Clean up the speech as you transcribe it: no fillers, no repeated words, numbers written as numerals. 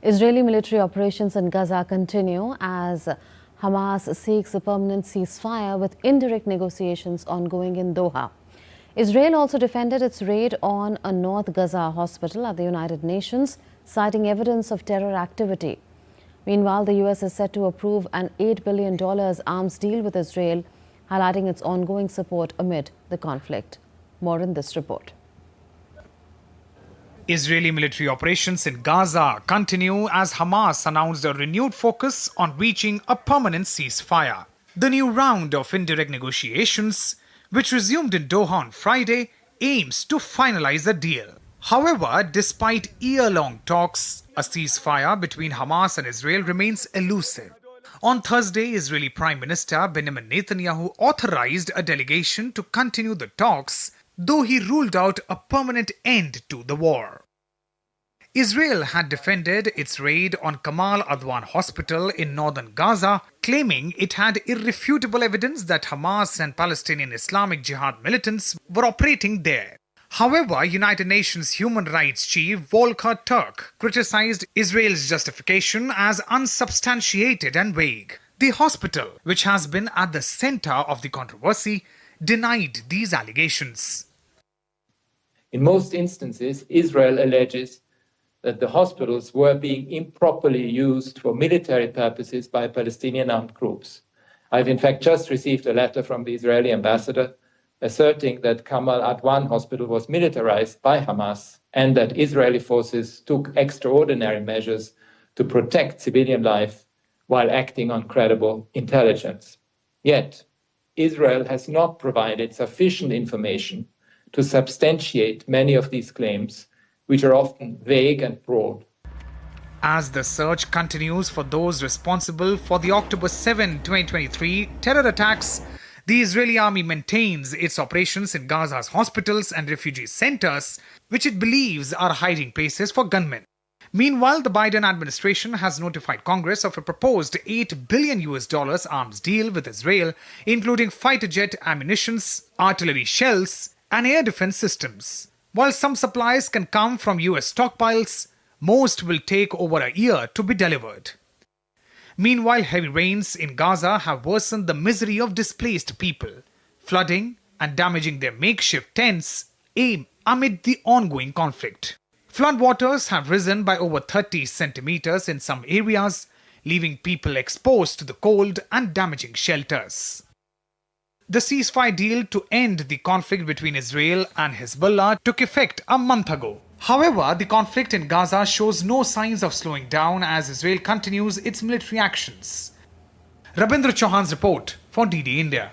Israeli military operations in Gaza continue as Hamas seeks a permanent ceasefire with indirect negotiations ongoing in Doha. Israel also defended its raid on a North Gaza hospital at the United Nations, citing evidence of terror activity. Meanwhile, the US is set to approve an $8 billion arms deal with Israel, highlighting its ongoing support amid the conflict. More in this report. Israeli military operations in Gaza continue as Hamas announced a renewed focus on reaching a permanent ceasefire. The new round of indirect negotiations, which resumed in Doha on Friday, aims to finalize the deal. However, despite year-long talks, a ceasefire between Hamas and Israel remains elusive. On Thursday, Israeli Prime Minister Benjamin Netanyahu authorized a delegation to continue the talks, though he ruled out a permanent end to the war. Israel had defended its raid on Kamal Adwan Hospital in northern Gaza, claiming it had irrefutable evidence that Hamas and Palestinian Islamic Jihad militants were operating there. However, United Nations Human Rights Chief Volker Turk criticized Israel's justification as unsubstantiated and vague. The hospital, which has been at the center of the controversy, denied these allegations. In most instances, Israel alleges that the hospitals were being improperly used for military purposes by Palestinian armed groups. I've in fact just received a letter from the Israeli ambassador asserting that Kamal Adwan Hospital was militarized by Hamas and that Israeli forces took extraordinary measures to protect civilian life while acting on credible intelligence. Yet, Israel has not provided sufficient information to substantiate many of these claims, which are often vague and broad. As the search continues for those responsible for the October 7, 2023 terror attacks, the Israeli army maintains its operations in Gaza's hospitals and refugee centers, which it believes are hiding places for gunmen. Meanwhile, the Biden administration has notified Congress of a proposed $8 billion arms deal with Israel, including fighter jet ammunitions, artillery shells, and air defense systems. While some supplies can come from US stockpiles, most will take over a year to be delivered. Meanwhile, heavy rains in Gaza have worsened the misery of displaced people, flooding and damaging their makeshift tents amid the ongoing conflict. Floodwaters have risen by over 30 centimeters in some areas, leaving people exposed to the cold and damaging shelters. The ceasefire deal to end the conflict between Israel and Hezbollah took effect a month ago. However, the conflict in Gaza shows no signs of slowing down as Israel continues its military actions. Rabindra Chauhan's report for DD India.